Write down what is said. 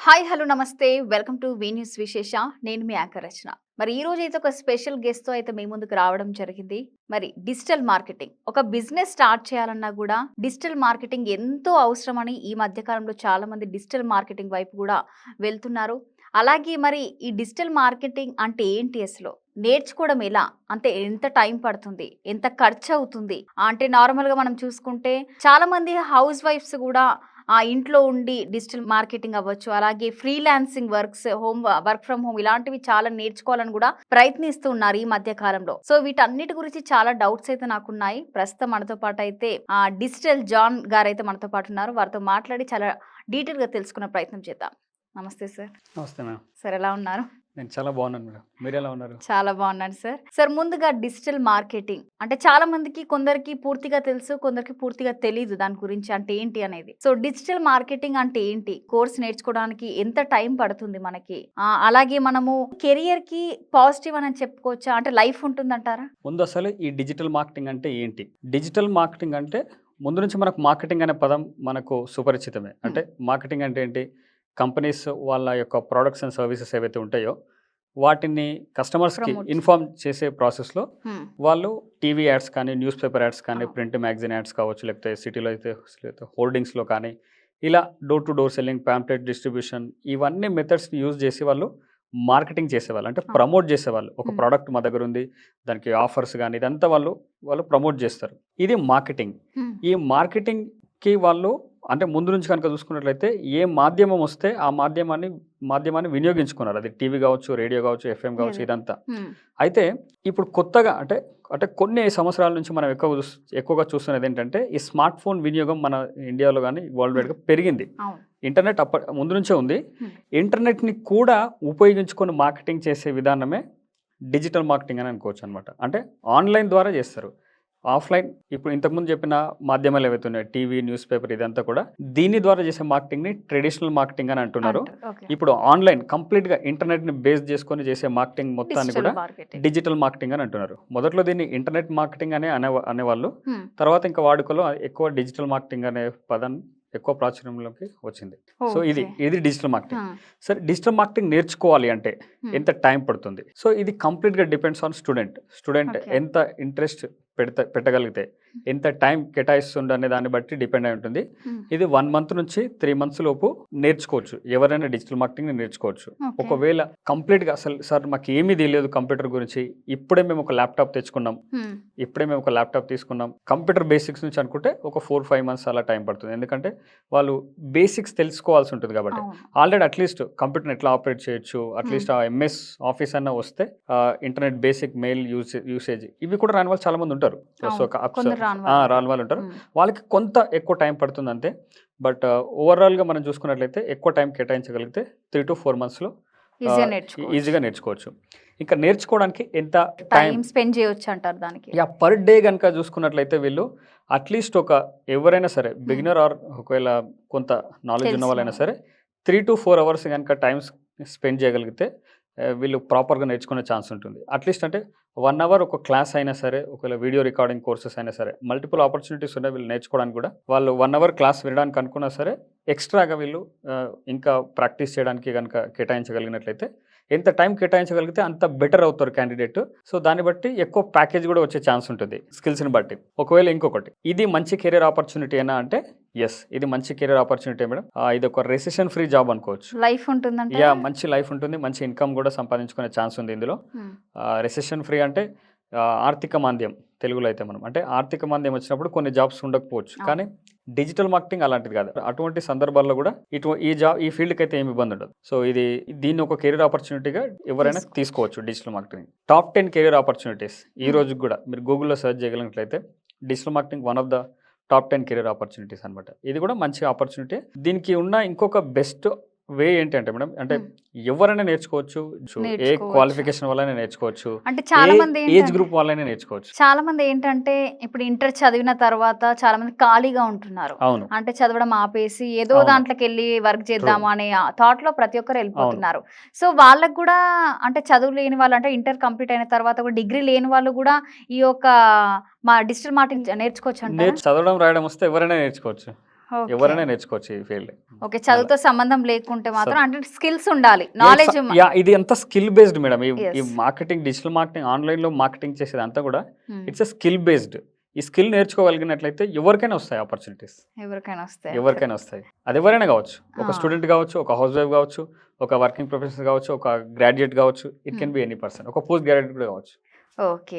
Hi hello నమస్తే welcome to V news విశేష. నేను మీ యాంకర్ రచన. మరి ఈ రోజు అయితే ఒక స్పెషల్ గెస్ట్ తో అయితే మీ ముందుకు రావడం జరిగింది. మరి డిజిటల్ మార్కెటింగ్ ఒక బిజినెస్ స్టార్ట్ చేయాలన్నా కూడా డిజిటల్ మార్కెటింగ్ ఎంతో అవసరమని ఈ మధ్య కాలంలో చాలా మంది డిజిటల్ మార్కెటింగ్ వైపు కూడా వెళ్తున్నారు. అలాగే మరి ఈ డిజిటల్ మార్కెటింగ్ అంటే ఏంటి అసలు, నేర్చుకోవడం ఎలా, అంటే ఎంత టైం పడుతుంది, ఎంత ఖర్చు అవుతుంది, అంటే నార్మల్ గా మనం చూసుకుంటే చాలా మంది హౌస్ వైఫ్స్ కూడా ఆ ఇంట్లో ఉండి డిజిటల్ మార్కెటింగ్ అవ్వచ్చు, అలాగే freelancing works, work from home ఇలాంటివి చాలా నేర్చుకోవాలని కూడా ప్రయత్నిస్తూ ఉన్నారు ఈ మధ్య కాలంలో. సో వీటన్నిటి గురించి చాలా డౌట్స్ అయితే నాకున్నాయి. ప్రస్తుతం మనతో పాటు అయితే డిజిటల్ జాన్ గారు అయితే మనతో పాటు ఉన్నారు. వారితో మాట్లాడి చాలా డీటెయిల్ గా తెలుసుకునే ప్రయత్నం చేద్దాం. నమస్తే సార్. నమస్తే మేడం. సార్ ఎలా ఉన్నారు? నేను చాలా బాగున్నాను మేడం. మీరు ఎలా ఉన్నారు? చాలా బాగున్నాను సార్. సార్ ముందుగా డిజిటల్ మార్కెటింగ్ అంటే చాలా మందికి, కొందరికి పూర్తిగా తెలుసు, కొందరికి పూర్తిగా తెలీదు దాని గురించి అంటే ఏంటి అనేది. సో డిజిటల్ మార్కెటింగ్ అంటే ఏంటి, కోర్స్ నేర్చుకోవడానికి ఎంత టైం పడుతుంది మనకి, అలాగే మనము కెరియర్ కి పాజిటివ్ అని చెప్పుకోవచ్చా, అంటే లైఫ్ ఉంటుందంటారా? ముందు అసలు ఈ డిజిటల్ మార్కెటింగ్ అంటే ఏంటి? డిజిటల్ మార్కెటింగ్ అంటే ముందు నుంచి మనకు మార్కెటింగ్ అనే పదం మనకు సుపరిచితమే. అంటే మార్కెటింగ్ అంటే ఏంటి? కంపెనీస్ వాళ్ళ యొక్క ప్రొడక్ట్స్ అండ్ సర్వీసెస్ ఏవైతే ఉంటాయో వాటిని కస్టమర్స్కి ఇన్ఫార్మ్ చేసే ప్రాసెస్లో వాళ్ళు టీవీ యాడ్స్ కానీ, న్యూస్ పేపర్ యాడ్స్ కానీ, ప్రింట్ మ్యాగజైన్ యాడ్స్ కావచ్చు, లేకపోతే సిటీలో అయితే హోర్డింగ్స్లో కానీ, ఇలా door to door selling, pamphlet distribution, ఇవన్నీ మెథడ్స్ని యూజ్ చేసి వాళ్ళు మార్కెటింగ్ చేసేవాళ్ళు. అంటే ప్రమోట్ చేసేవాళ్ళు. ఒక ప్రోడక్ట్ మా దగ్గర ఉంది, దానికి ఆఫర్స్ కానీ ఇదంతా వాళ్ళు ప్రమోట్ చేస్తారు. ఇది మార్కెటింగ్. ఈ మార్కెటింగ్కి వాళ్ళు అంటే ముందు నుంచి కనుక చూసుకున్నట్లయితే ఏ మాధ్యమం వస్తే ఆ మాధ్యమాన్ని వినియోగించుకున్నారు. అది టీవీ కావచ్చు, రేడియో కావచ్చు, ఎఫ్ఎం కావచ్చు, ఇదంతా. అయితే ఇప్పుడు కొత్తగా అంటే అంటే కొన్ని సంవత్సరాల నుంచి మనం ఎక్కువగా చూస్తున్నది ఏంటంటే ఈ స్మార్ట్ ఫోన్ వినియోగం మన ఇండియాలో కానీ వరల్డ్ వైడ్గా పెరిగింది. ఇంటర్నెట్ ముందు నుంచే ఉంది. ఇంటర్నెట్ని కూడా ఉపయోగించుకొని మార్కెటింగ్ చేసే విధానమే డిజిటల్ మార్కెటింగ్ అని అనుకోవచ్చు అనమాట. అంటే ఆన్లైన్ ద్వారా చేస్తారు. ఆఫ్లైన్ ఇప్పుడు ఇంతకుముందు చెప్పిన మాధ్యమాలు ఏవైతే ఉన్నాయో టీవీ, న్యూస్ పేపర్, ఇదంతా కూడా దీని ద్వారా చేసే మార్కెటింగ్ని ట్రెడిషనల్ మార్కెటింగ్ అని అంటున్నారు. ఇప్పుడు ఆన్లైన్ కంప్లీట్గా ఇంటర్నెట్ని బేస్ చేసుకొని చేసే మార్కెటింగ్ మొత్తాన్ని కూడా డిజిటల్ మార్కెటింగ్ అని అంటున్నారు. మొదట్లో దీన్ని ఇంటర్నెట్ మార్కెటింగ్ అనేవాళ్ళు. తర్వాత ఇంకా వాడుకలో ఎక్కువ డిజిటల్ మార్కెటింగ్ అనే పదాన్ని ఎక్కువ ప్రాచుర్యంలోకి వచ్చింది. సో ఇది డిజిటల్ మార్కెటింగ్. సరే, డిజిటల్ మార్కెటింగ్ నేర్చుకోవాలి అంటే ఎంత టైం పడుతుంది? సో ఇది కంప్లీట్గా డిపెండ్స్ ఆన్ స్టూడెంట్ ఎంత ఇంట్రెస్ట్ పెట్టగలిగితే, ఎంత టైం కేటాయిస్తుంది అనే దాన్ని బట్టి డిపెండ్ అయి ఉంటుంది. ఇది 1 month నుంచి 3 months లోపు నేర్చుకోవచ్చు. ఎవరైనా డిజిటల్ మార్కెటింగ్ నేర్చుకోవచ్చు. ఒకవేళ కంప్లీట్గా అసలు సార్ మాకు ఏమీ తెలియదు కంప్యూటర్ గురించి, ఇప్పుడే మేము ఒక ల్యాప్టాప్ తెచ్చుకున్నాం, ఇప్పుడే మేము ఒక ల్యాప్టాప్ తీసుకున్నాం, కంప్యూటర్ బేసిక్స్ నుంచి అనుకుంటే ఒక 4-5 months అలా టైం పడుతుంది. ఎందుకంటే వాళ్ళు బేసిక్స్ తెలుసుకోవాల్సి ఉంటుంది కాబట్టి. ఆల్రెడీ అట్లీస్ట్ కంప్యూటర్ని ఎట్లా ఆపరేట్ చేయొచ్చు, అట్లీస్ట్ ఆ ఎంఎస్ ఆఫీస్ అన్న వస్తే, ఇంటర్నెట్ బేసిక్ మెయిల్ యూసేజ్ ఇవి కూడా రాని వాళ్ళు చాలా మంది ఉంటారు. సో రాని వాళ్ళు ఉంటారు. వాళ్ళకి కొంత ఎక్కువ టైం పడుతుంది అంతే. బట్ ఓవరాల్గా మనం చూసుకున్నట్లయితే ఎక్కువ టైం కేటాయించగలిగితే 3 to 4 months ఈజీగా నేర్చుకోవచ్చు. ఇంకా నేర్చుకోవడానికి ఎంత టైం స్పెండ్ చేయొచ్చు అంటారు దానికి? పర్ డే కనుక చూసుకున్నట్లయితే వీళ్ళు అట్లీస్ట్ ఎవరైనా సరే బిగినర్ ఆర్ ఒకవేళ కొంత నాలెడ్జ్ ఉన్న వాళ్ళైనా సరే 3 to 4 hours కనుక టైం స్పెండ్ చేయగలిగితే వీళ్ళు ప్రాపర్గా నేర్చుకునే ఛాన్స్ ఉంటుంది. అట్లీస్ట్ అంటే 1 hour ఒక క్లాస్ అయినా సరే, ఒకవేళ వీడియో రికార్డింగ్ కోర్సెస్ అయినా సరే, మల్టిపుల్ ఆపర్చునిటీస్ ఉన్నాయి వీళ్ళు నేర్చుకోవడానికి కూడా. వాళ్ళు 1 hour క్లాస్ వినడానికి అనుకున్నా సరే ఎక్స్ట్రాగా వీళ్ళు ఇంకా ప్రాక్టీస్ చేయడానికి కనుక కేటాయించగలిగినట్లయితే, ఎంత టైం కేటాయించగలిగితే అంత బెటర్ అవుతారు క్యాండిడేట్. సో దాన్ని బట్టి ఎక్కువ ప్యాకేజ్ కూడా వచ్చే ఛాన్స్ ఉంటుంది స్కిల్స్ని బట్టి. ఒకవేళ ఇంకొకటి, ఇది మంచి కెరీర్ ఆపర్చునిటీ అయినా అంటే ఎస్, ఇది మంచి కెరీర్ ఆపర్చునిటీ మేడం. ఇది ఒక రెసిషన్ ఫ్రీ జాబ్ అనుకోవచ్చు. లైఫ్ ఉంటుంది, మంచి లైఫ్ ఉంటుంది, మంచి ఇన్కమ్ కూడా సంపాదించుకునే ఛాన్స్ ఉంది ఇందులో. రెసిషన్ ఫ్రీ అంటే ఆర్థిక మాంద్యం తెలుగులో అయితే మనం అంటే ఆర్థిక మాంద్యం వచ్చినప్పుడు కొన్ని జాబ్స్ ఉండకపోవచ్చు, కానీ డిజిటల్ మార్కెటింగ్ అలాంటిది కాదు. అటువంటి సందర్భాల్లో కూడా ఈ ఫీల్డ్కి అయితే ఏమి ఇబ్బంది ఉండదు. సో దీన్ని ఒక కెరీర్ ఆపర్చునిటీగా ఎవరైనా తీసుకోవచ్చు. Digital marketing top 10 career opportunities ఈ రోజు కూడా మీరు గూగుల్లో సెర్చ్ చేయగలిగినట్లయితే digital marketing one of the top 10 career opportunities అనమాట. ఇది కూడా మంచి ఆపర్చునిటీ. దీనికి ఉన్న ఇంకొక బెస్ట్ వే ఏంటి అంటే మేడం, అంటే ఎవరైనా నేర్చుకోవచ్చు, ఏ క్వాలిఫికేషన్ వల్లనే నేర్చుకోవచ్చు, అంటే చాలా మంది ఏజ్ గ్రూప్ వాళ్ళనే నేర్చుకోవచ్చు. చాలా మంది ఏంటంటే ఇప్పుడు ఇంటర్ చదివిన తర్వాత చాలా మంది ఖాళీగా ఉంటున్నారు. అవును, అంటే చదవడం ఆపేసి ఏదో దాంట్లోకి వెళ్ళి వర్క్ చేద్దాము అనే థాట్ లో ప్రతి ఒక్కరు వెళ్ళిపోతున్నారు. సో వాళ్ళకు కూడా అంటే చదువు లేని వాళ్ళు, అంటే ఇంటర్ కంప్లీట్ అయిన తర్వాత కూడా డిగ్రీ లేని వాళ్ళు కూడా ఈ యొక్క డిజిటల్ మార్కెటింగ్ నేర్చుకోవచ్చు అంటే చదవడం రాయడం వస్తే ఎవరైనా నేర్చుకోవచ్చు. ఎవరైనా నేర్చుకోవచ్చు ఈ ఫీల్డ్. ఓకే, చదువుతో సంబంధం లేకుంటే మాత్రం అంటే స్కిల్స్ ఉండాలి, నాలెడ్జ్. ఇది ఎంత స్కిల్ బేస్డ్ మేడం. ఈ Yes. Marketing, digital marketing, online లో మార్కెటింగ్ చేసేది అంతా కూడా ఇట్స్ స్కిల్ బేస్డ్. ఈ స్కిల్ నేర్చుకోగలిగినట్లయితే ఎవరికైనా వస్తాయి ఆపర్చునిటీస్, ఎవరికైనా వస్తాయి. ఎవరికైనా వస్తాయి. అది ఎవరైనా కావచ్చు, ఒక Ah. స్టూడెంట్ కావచ్చు, ఒక హౌస్ వైఫ్ కావచ్చు, ఒక వర్కింగ్ ప్రొఫెషనల్ కావచ్చు, ఒక గ్రాడ్యుయేట్ కావచ్చు, it can be any person, ఒక పోస్ట్ గ్రాడ్యుయేట్ కూడా కావచ్చు. ఓకే.